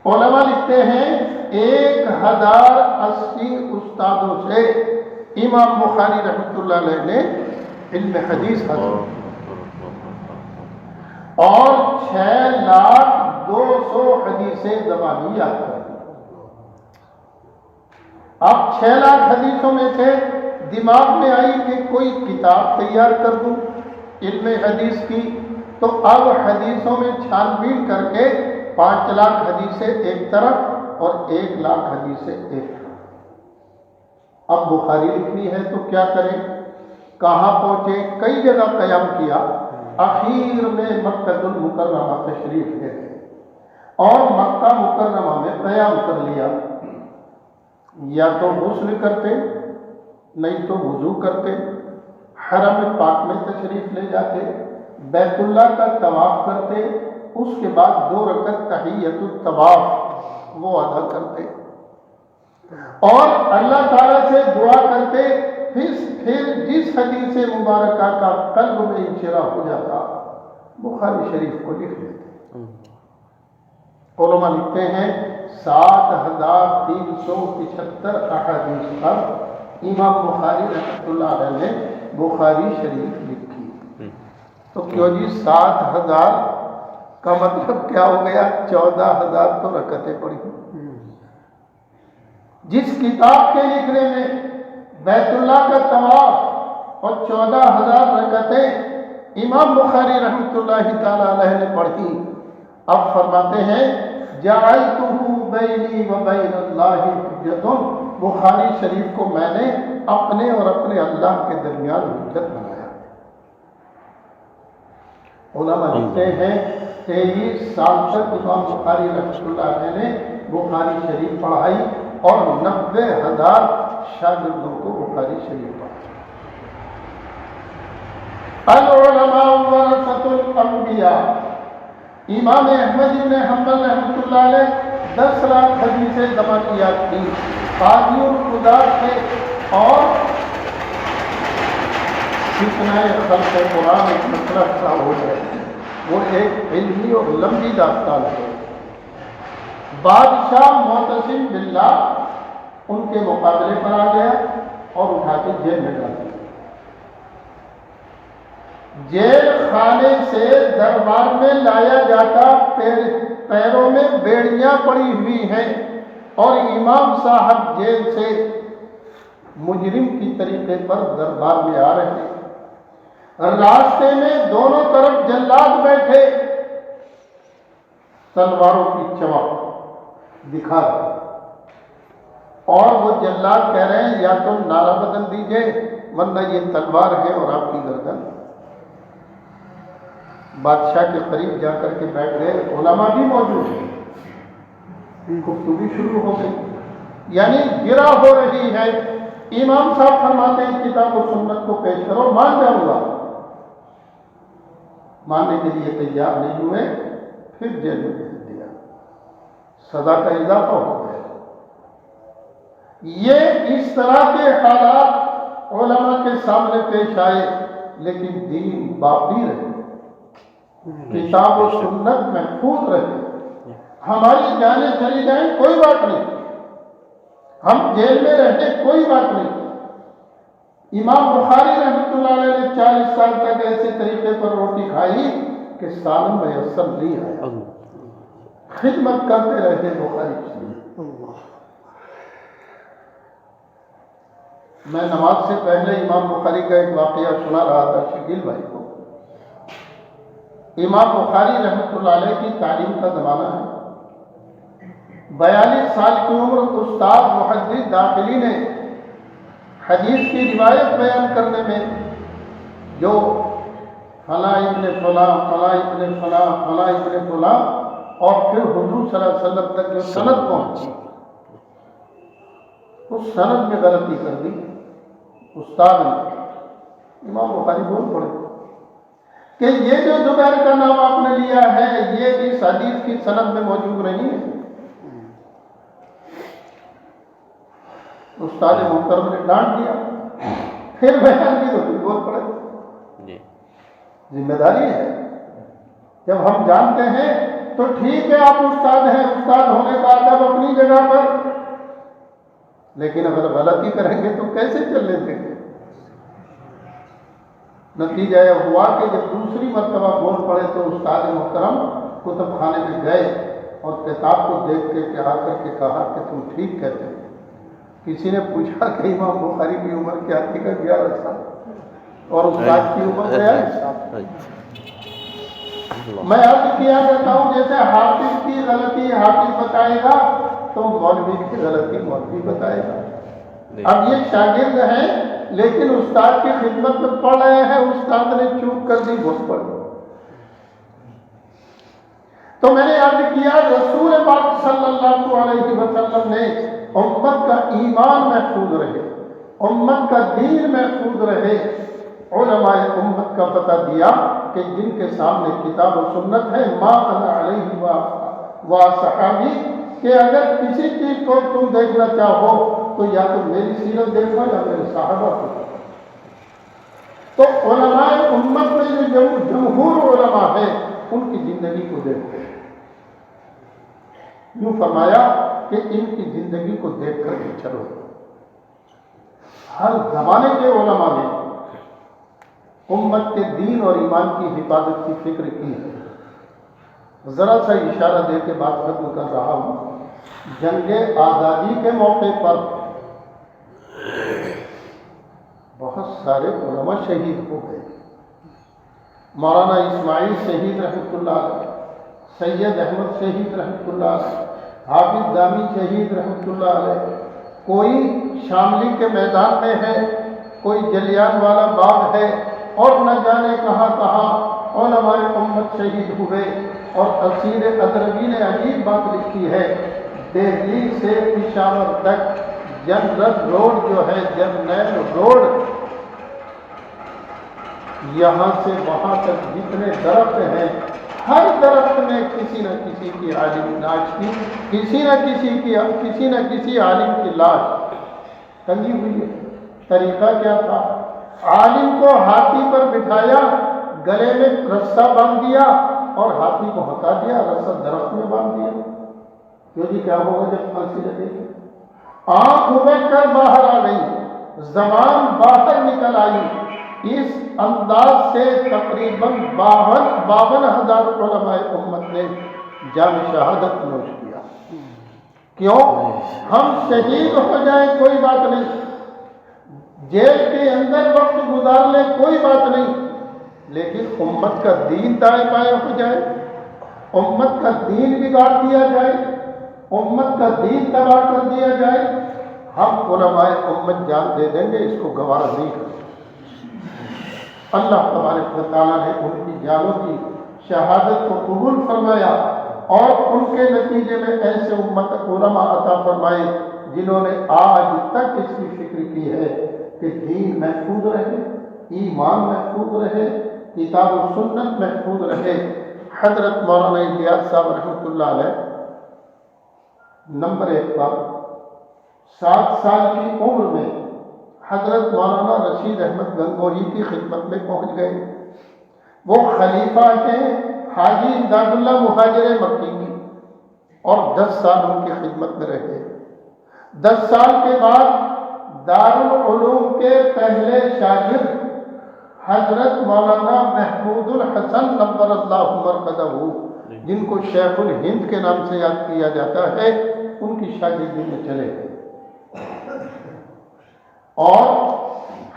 علماء لکھتے ہیں 1080 استادوں سے امام بخاری رحمۃ اللہ علیہ نے علم حدیث حاصل اور 6,02,000 حدیثیں زبانی یاد کر۔ اب 6 لاکھ حدیثوں میں سے دماغ میں آئی کہ کوئی کتاب تیار کر دوں علم حدیث کی، تو اب حدیثوں میں چھان بین کر کے 5 لاکھ حدیثیں ایک طرف اور 1 لاکھ حدیثیں ایک طرف۔ اب بخاری لکھنی ہے تو کیا کریں، کہاں پہنچے، کئی جگہ قیام کیا، اخیر میں مکہ المکرمہ تشریف لے گئے اور مکہ مکرمہ میں قیام کر لیا۔ یا تو غسل کرتے، نہیں تو وضو کرتے، حرم پاک میں تشریف لے جاتے، بیت اللہ کا طواف کرتے، اس کے بعد 2 رکعت تحیۃ الطواف وہ ادا کرتے اور اللہ تعالیٰ سے دعا کرتے۔ پھر جس حدیث مبارکہ کا قلب میں انشراح ہو جاتا بخاری شریف کو لکھ دیتے۔ علماء لکھتے ہیں 7,375 احادیث پر امام بخاری رحمۃ اللہ علیہ نے بخاری شریف لکھی۔ تو کیوں جی 7,000 کا مطلب کیا ہو گیا، 14,000 تو رکعتیں پڑھی۔ جس کتاب کے لکھنے میں بیت اللہ کا طواف اور 14,000 رکعتیں امام بخاری رحمۃ اللہ تعالی علیہ نے پڑھی، اب فرماتے ہیں جعلتہ بینی و بین اللہ حجۃ، بخاری شریف کو میں نے اپنے اور اپنے اللہ کے درمیان حجت بنایا۔ علماء لکھتے ہیں 23 سال تک امام بخاری رحمۃ اللہ علیہ نے بخاری شریف پڑھائی اور 90,000 شاگردوں کو بخاری شریف پڑھائی۔ العلماء ورثۃ الانبیاء، امام احمد بن حنبل رحمۃ اللہ علیہ 10 لاکھ حدیثیں زبانیات کی، قاضی القضات تھے اور کتنا خلق قرآن ایک مسئلہ کا ہو گئے، وہ ایک علمی اور لمبی داستان ہے۔ بادشاہ معتصم باللہ ان کے مقابلے پر آ گیا اور اٹھا کے جیل میں ڈال دیا۔ جیل خانے سے دربار میں لایا جاتا، پیروں میں بیڑیاں پڑی ہوئی ہیں، اور امام صاحب جیل سے مجرم کی طریقے پر دربار میں آ رہے ہیں۔ راستے میں دونوں طرف جلاد بیٹھے، تلواروں کی چمک دکھا رہے، اور وہ جلاد کہہ رہے ہیں یا تم نعرہ بدل دیجئے ورنہ یہ تلوار ہے اور آپ کی گردن۔ بادشاہ کے قریب جا کر کے بیٹھ گئے، علماء بھی موجود ہیں، گفتگو شروع ہو گئی، یعنی گرا ہو رہی ہے۔ امام صاحب فرماتے ہیں کتاب و سنت کو پیش کرو، مان جاؤں گا۔ ماننے کے لیے تیار نہیں ہوئے، پھر جیل میں بھیج دیا، سزا کا اضافہ ہو گیا۔ یہ اس طرح کے حالات علماء کے سامنے پیش آئے، لیکن دین باقی رہے، کتاب و سنت محفوظ رہے۔ ہماری جانیں چلی جائیں کوئی بات نہیں، ہم جیل میں رہتے کوئی بات نہیں۔ امام بخاری رحمۃ اللہ علیہ نے 40 سال تک ایسے طریقے پر روٹی کھائی کہ سالن میسر نہیں آیا، خدمت کرتے رہتے بخاری کی۔ میں نماز سے پہلے امام بخاری کا ایک واقعہ سنا رہا تھا شکیل بھائی کو۔ امام بخاری رحمۃ اللہ علیہ کی تعلیم کا زمانہ ہے، 42 سال کی عمر، استاد محدث داخلی نے حدیث کی روایت بیان کرنے میں جو فلاں ابن فلاں، فلاں ابن فلاں، فلاں ابن فلاں، اور پھر حضور صلی اللہ علیہ وسلم تک جو سند پہنچی، اس سند میں غلطی کر دی استاد نے۔ امام بخاری بول پڑے کہ یہ جو زبیر کا نام آپ نے لیا ہے یہ اس حدیث کی سند میں موجود نہیں ہے۔ استاد محترم نے ڈانٹ دیا، پھر بیان کی تو بول پڑے۔ ذمہ داری ہے، جب ہم جانتے ہیں تو ٹھیک ہے، آپ استاد ہیں، استاد ہونے کا ادب اپنی جگہ پر، لیکن اگر غلطی کریں گے تو کیسے چلنے دیں گے؟ نتیجہ یہ ہوا کہ جب دوسری مرتبہ بول پڑے تو استاد محترم کتب خانے میں گئے اور کتاب کو دیکھ کے آ کر کے کہا کہ تم ٹھیک کہتے ہو۔ کسی نے پوچھا کہ امام بخاری کی عمر کیا تھی؟ 11 سال، اور استاد کی عمر 42 سال۔ میں عرض کیا کرتا ہوں جیسے حافظ کی غلطی حافظ بتائے گا تو مولوی کی غلطی مولوی بتائے گا۔ اب یہ شاگرد ہیں لیکن استاد کی خدمت میں پڑھ رہے ہیں، استاد نے چوک کر دی، بول پڑ۔ تو میں نے عرض کیا رسول پاک صلی اللہ علیہ وسلم نے امت کا ایمان محفوظ رہے، امت کا دین محفوظ رہے، علماء امت کا پتہ دیا کہ جن کے سامنے کتاب و سنت ہے، ما انا علیہ و صحابی، کہ اگر کسی چیز کو تم دیکھنا چاہو تو یا تو میری سیرت دیکھو یا میرے صحابہ کو۔ تو علماء امت میں جو جمہور علماء ہیں ان کی زندگی کو دیکھو، یوں فرمایا کہ ان کی زندگی کو دیکھ کر کے چلو۔ ہر زمانے کے علماء نے امت کے دین اور ایمان کی حفاظت کی فکر کی ہے۔ ذرا سا اشارہ دے کے بات ختم کر رہا ہوں۔ جنگ آزادی کے موقع پر بہت سارے علماء شہید ہو گئے۔ مولانا اسماعیل شہید رحمۃ اللہ علیہ، سید احمد شہید رحمۃ اللہ علیہ، حافظ دامی شہید رحمۃ اللہ علیہ، کوئی شاملی کے میدان میں ہے، کوئی جلیان والا باغ ہے، اور نہ جانے کہاں کہاں علماء امت شہید ہوئے۔ اور اسیر ادربی نے عجیب بات لکھی ہے، دہلی سے پشاور تک جنرل روڈ جو ہے، جرنیل روڈ، یہاں سے وہاں تک جتنے درخت ہیں ہر درخت میں کسی نہ کسی کی عالم لاش کی، کسی نہ کسی عالم کی لاش ٹنگی ہوئی ہے۔ طریقہ کیا تھا؟ عالم کو ہاتھی پر بٹھایا، گلے میں رسہ باندھ دیا اور ہاتھی کو ہٹا دیا، رسہ درخت میں باندھ دیا۔ کیوں جی کیا ہوگا جب پھانسی لگے گی؟ آنکھ ابھر کر باہر آ گئی، زبان باہر نکل آئی۔ اس انداز سے تقریباً 52,000 علماء امت نے جام شہادت نوش کیا۔ کیوں؟ ہم شہید ہو جائیں کوئی بات نہیں، جیل کے اندر وقت گزار لیں کوئی بات نہیں، لیکن امت کا دین دائیں بائیں ہو جائے، امت کا دین بگاڑ دیا جائے، امت کا دین تباہ کر دیا جائے، ہم علماء امت جان دے دیں گے، اس کو گوارا نہیں کریں۔ اللہ تبارک و تعالیٰ نے ان کی جانوں کی شہادت کو قبول فرمایا اور ان کے نتیجے میں ایسے امت علماء عطا فرمائے جنہوں نے آج تک اس کی فکر کی ہے کہ دین محفوظ رہے، ایمان محفوظ رہے، کتاب و سنت محفوظ رہے۔ حضرت مولانا الیاس صاحب رحمۃ اللہ علیہ نمبر 1 پر 7 سال کی عمر میں حضرت مولانا رشید احمد گنگوہی کی خدمت میں پہنچ گئے۔ وہ خلیفہ ہیں حاجی امداد اللہ مہاجر مکی کی، اور 10 سال ان کی خدمت میں رہے۔ 10 سال کے بعد دارالعلوم کے پہلے شاگرد حضرت مولانا محمود الحسن نور اللہ مرکزہ، جن کو شیخ الہند کے نام سے یاد کیا جاتا ہے، ان کی شاگردی میں چلے گئے۔ اور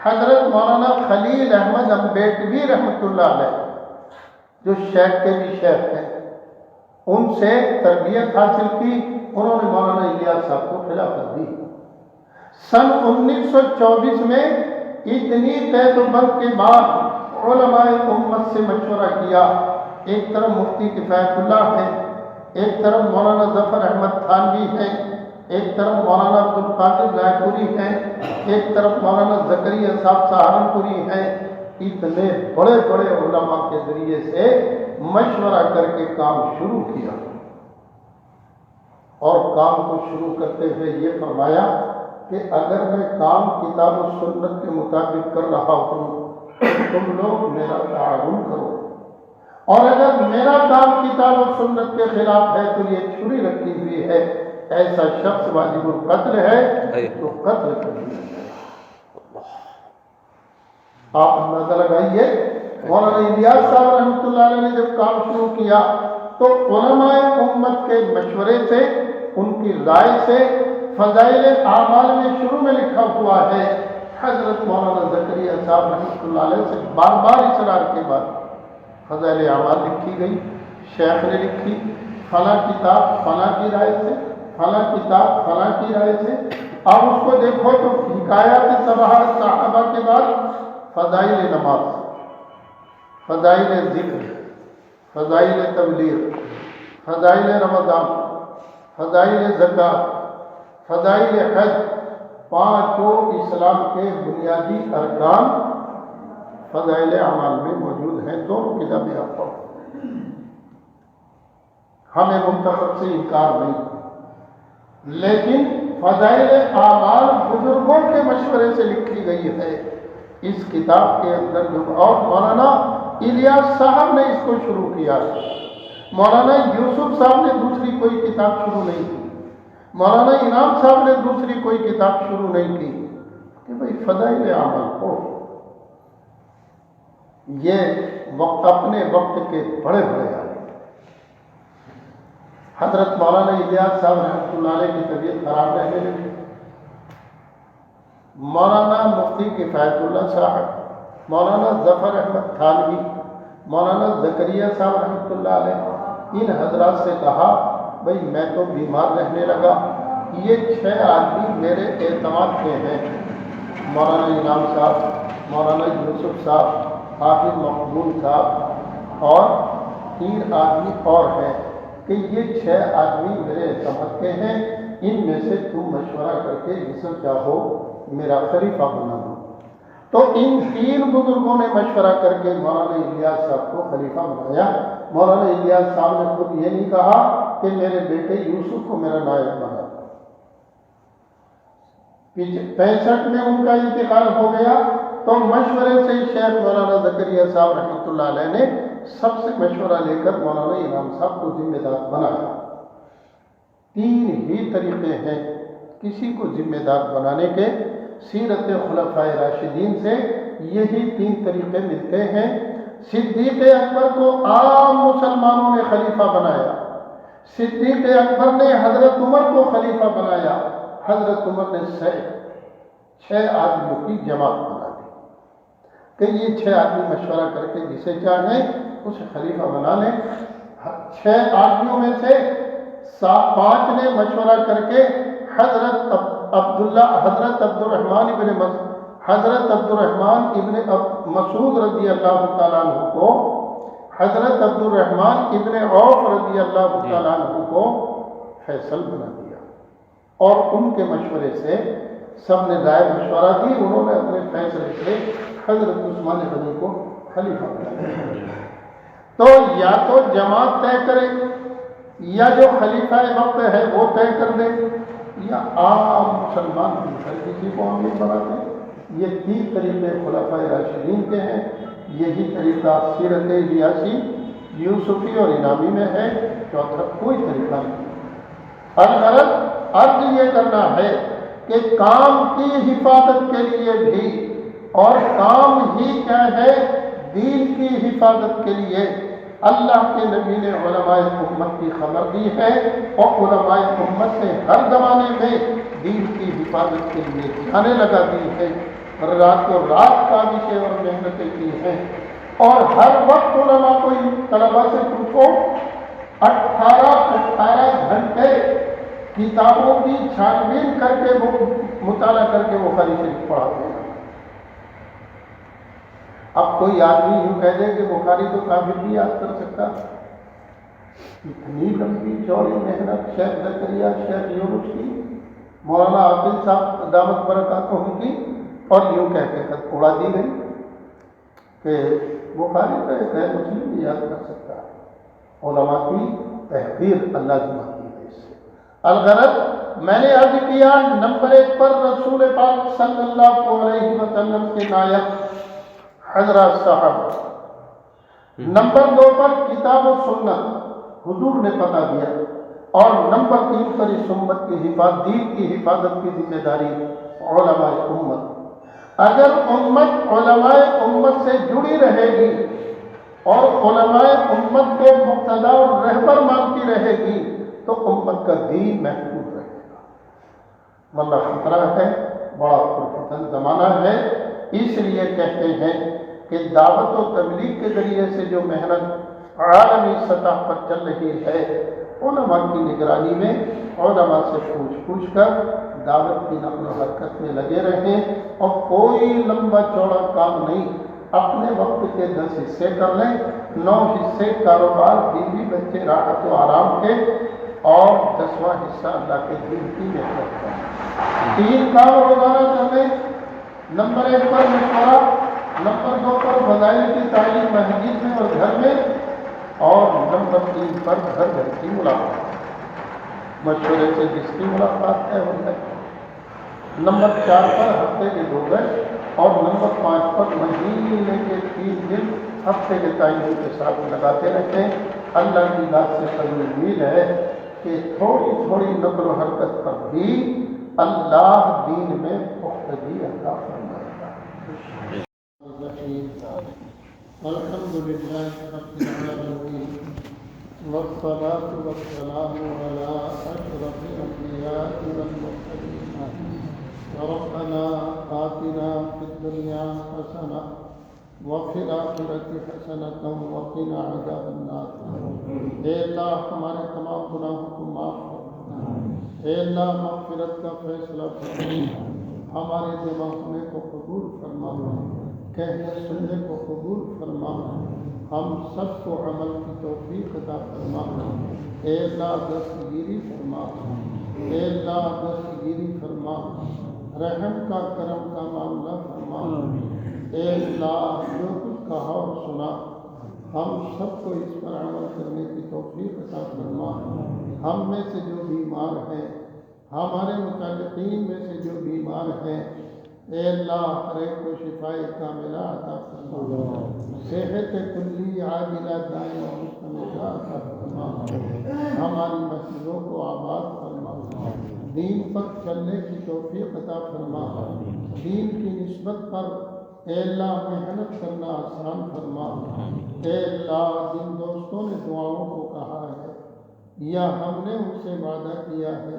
حضرت مولانا خلیل احمد امبیڈوی رحمۃ اللہ علیہ، جو شیخ کے بھی شیخ ہیں، ان سے تربیت حاصل کی، انہوں نے مولانا الیاس صاحب کو خلافت دی۔ سن 1924 میں اتنی قید و بند کے بعد علماء امت سے مشورہ کیا، ایک طرف مفتی کفایت اللہ ہیں، ایک طرف مولانا ظفر احمد تھانوی ہیں، ایک طرف مولانا عبدالقادر رائے پوری ہیں، ایک طرف مولانا زکریا صاحب سہارنپوری ہیں۔ اتنے بڑے بڑے علماء کے ذریعے سے مشورہ کر کے کام شروع کیا، اور کام کو شروع کرتے ہوئے یہ فرمایا کہ اگر میں کام کتاب و سنت کے مطابق کر رہا ہوں، تم لوگ میرا تعاون کرو، اور اگر میرا کام کتاب و سنت کے خلاف ہے تو یہ چھری رکھی ہوئی ہے، ایسا شخص واجب القتل ہے تو قتل کر دیا جائے۔ آپ اندازہ لگائیے، مولانا الیاس صاحب رحمۃ اللہ علیہ نے جب کام شروع کیا تو علماء امت کے مشورے سے، ان کی رائے سے، فضائل اعمال میں شروع میں لکھا ہوا ہے۔ حضرت مولانا زکریا صاحب رحمۃ اللہ علیہ سے بار بار اصرار کے بعد فضائل اعمال لکھی گئی، شیخ نے لکھی، فلاں کتاب فلاں کی رائے سے، فلاں کتاب فلاں کی رائے سے۔ اب اس کو دیکھو تو حکایات صحابہ کے بعد فضائل نماز، فضائل ذکر، فضائل تبلیغ، فضائل رمضان، فضائل زکوٰۃ، فضائل حج، 5 اسلام کے بنیادی ارکان فضائل اعمال میں موجود ہیں۔ دونوں کتابیں آپ پڑھو، ہمیں منتخب سے انکار نہیں، لیکن فضائل اعمال بزرگوں کے مشورے سے لکھی گئی ہے اس کتاب کے اندر جو، اور مولانا الیاس صاحب نے اس کو شروع کیا، مولانا یوسف صاحب نے دوسری کوئی کتاب شروع نہیں کی، مولانا انعام صاحب نے دوسری کوئی کتاب شروع نہیں کی کہ بھئی فضائل اعمال پڑھو۔ یہ اپنے وقت کے بڑے بڑے آئے۔ حضرت مولانا الیاس صاحب رحمۃ اللہ علیہ کی طبیعت خراب رہنے لگی۔ مولانا مفتی کفایت اللہ صاحب، مولانا ظفر احمد تھانوی، مولانا زکریا صاحب رحمۃ اللہ علیہ، ان حضرات سے کہا بھئی میں تو بیمار رہنے لگا، یہ 6 آدمی میرے اعتماد کے ہیں، مولانا انعام صاحب، مولانا یوسف صاحب، حافظ مقبول صاحب، اور 3 آدمی اور ہیں کہ یہ 6 آدمی میرے اعتماد کے ہیں، ان میں سے تم مشورہ کر کے جسم چاہو میرا خلیفہ بنا دو۔ تو ان 3 بزرگوں نے مشورہ کر کے مولانا الیاس صاحب کو خلیفہ بنایا۔ مولانا الیاس صاحب نے خود یہ نہیں کہا کہ میرے بیٹے یوسف کو میرا نائب بنا۔ 65 میں ان کا انتقال ہو گیا تو مشورے سے شیخ مولانا زکریا صاحب رحمۃ اللہ علیہ نے سب سے مشورہ لے کر مولانا انعام صاحب کو ذمہ دار بنایا۔ 3 ہی طریقے ہیں کسی کو ذمہ دار بنانے کے سیرت خلفائے راشدین سے یہی 3 طریقے ملتے ہیں۔ صدیق اکبر کو عام مسلمانوں نے خلیفہ بنایا، صدیق اکبر نے حضرت عمر کو خلیفہ بنایا، حضرت عمر نے 6 آدمیوں کی جماعت بنا دی کہ یہ 6 آدمی مشورہ کر کے جسے چاہیں اسے خلیفہ بنا لیں۔ 6 آدمیوں میں سے 5 نے مشورہ کر کے حضرت عبد الرحمن ابن مسعود رضی اللہ تعالیٰ عنہ کو، حضرت عبد الرحمن ابن عوف رضی اللہ تعالیٰ عنہ کو فیصل بنا دیا، اور ان کے مشورے سے سب نے رائے مشورہ دی، انہوں نے اپنے فیصلے سے حضرت عثمان غنی کو خلیفہ بنا دیا۔ تو یا تو جماعت طے کرے، یا جو خلیفہ وقت ہے وہ طے کر دے، یا عام مسلمان ہر کسی کو امیر بنا دے۔ یہ 3 طریقے خلفائے راشدین کے ہیں۔ یہی طریقہ سیرت الیاسی، یوسفی اور انعامی میں ہے، چوتھا کوئی طریقہ نہیں۔ الغرض عرض یہ کرنا ہے کہ کام کی حفاظت کے لیے بھی، اور کام ہی کیا ہے، دین کی حفاظت کے لیے اللہ کے نبی نے علماء امت کی خبر دی ہے، اور علماء امت نے ہر زمانے میں دین کی حفاظت کے لیے جانیں لگا دی ہے، راتوں رات کاوشیں اور محنتیں کی ہیں، اور ہر وقت علماء کو طلباء سے پوچھو 18 گھنٹے کتابوں کی چھان بین کر کے مطالعہ کر کے بخاری شریف پڑھاتے ہیں۔ اب کوئی آدمی یوں کہہ دے کہ بخاری تو کافر بھی یاد کر سکتا، اتنی لمبی چوڑی محنت شیخ زکریا، شیخ یونس کی، مولانا عاقل صاحب دامت برکاتہم کی، اور یوں کہہ کے خط اڑا دی گئی کہ بخاری تو ایک ہے، مسلم بھی یاد کر سکتا ہے۔ علماء کی تحقیر اللہ کی مانتی ہے اس سے۔ الغرض میں نے عرض کیا، نمبر 1 پر رسول پاک صلی اللہ علیہ وسلم کے نائب حضرات صاحب، نمبر 2 پر کتاب و سنت حضور نے بتا دیا، اور نمبر 3 پر اس امت کی دین کی حفاظت کی ذمہ داری علماء امت۔ اگر امت علماء امت سے جڑی رہے گی اور علماء امت کو مقتدا اور رہبر مانتی رہے گی تو امت کا دین محفوظ رہے گا، ورنہ خطرہ ہے، بڑا پرفتن زمانہ ہے۔ اس لیے کہتے ہیں کہ دعوت و تبلیغ کے ذریعے سے جو محنت عالمی سطح پر چل رہی ہے، علماء کی نگرانی میں علماء سے پوچھ کر دعوت کی نقل و حرکت میں لگے رہیں، اور کوئی لمبا چوڑا کام نہیں، اپنے وقت کے 10 حصے کر لیں، 9 حصے کاروبار، بیوی بچے، راحت و آرام کے، اور 10واں حصہ اللہ کے دین کی محنت کا۔ 3 کام روزانہ کر لیں، نمبر 1 پر مشورہ، نمبر 2 پر فضائل کی تعلیم مسجد میں اور گھر میں، اور نمبر 3 پر گھر گھر کی ملاقات، مشورے سے جس کی ملاقات ہے وہ ہے۔ نمبر 4 پر ہفتے کے 2 دن، اور نمبر 5 پر مہینے کے 3 دن ہفتے کے تعین کے ساتھ لگاتے رہتے ہیں۔ اللہ کی ذات سے قریب امید ہے کہ تھوڑی تھوڑی نقل و حرکت پر بھی اللہ دین میں پختگی عطا فرمائے گا۔ الحمد للہ رب العالمین، والصلاة والسلام على أشرف الأنبياء والمرسلين۔ ربنا آتنا في الدنيا حسنة وفي الآخرة حسنة وقنا عذاب النار۔ اے اللہ ہمارے تمام گناہوں کو معاف کر، اے اللہ مغفرت کا فیصلہ فرما، ہمارے دماغنے کو قبول فرما، کہنے سننے کو قبول فرما، ہم سب کو عمل کی توفیق عطا فرما۔ اے اللہ دستگیری فرما، اے اللہ دستگیری فرما، رحم کا کرم کا معاملہ فرما۔ اے اللہ جو کچھ کہا اور سنا ہم سب کو اس پر عمل کرنے کی توفیق عطا فرما۔ ہم میں سے جو بیمار ہیں، ہمارے متعلقین میں سے جو بیمار ہیں، اے اللہ ہر ایک کو شفائے کاملہ عطا فرما، صحت کلی عاجلہ دائمہ مستمرہ عطا فرما، ہماری مسجدوں کو آباد فرما، دین پر چلنے کی توفیق عطا فرما، دین کی نسبت پر اے اللہ محنت کرنا آسان فرما۔ اے اللہ جن دوستوں نے دعاؤں کو کہا ہے یا ہم نے ان سے وعدہ کیا ہے،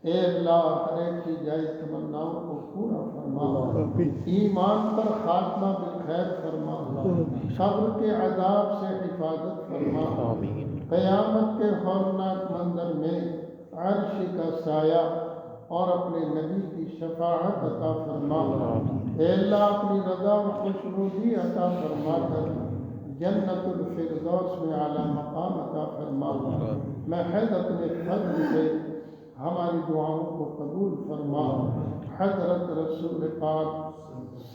اے اللہ ہر ایک کی جائز تمناؤں کو پورا فرما، ایمان پر خاتمہ بالخیر فرما، قبر کے عذاب سے حفاظت فرما، قیامت کے ہولناک منظر میں عرش کا سایہ اور اپنے نبی کی شفاعت عطا فرما۔ اے اللہ اپنی رضا و خوشنودی عطا فرما کر جنت الفردوس میں اعلیٰ مقام عطا فرما۔ محض اپنے فضل سے ہماری دعاؤں کو قبول فرما۔ حضرت رسول پاک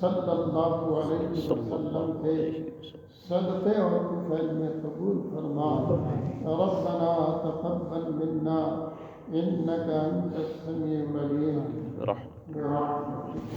صلی اللہ علیہ وسلم کے صدقے اور طفیل میں قبول فرما۔ ربنا تقبل منا انك انت السميع العليم برحمتك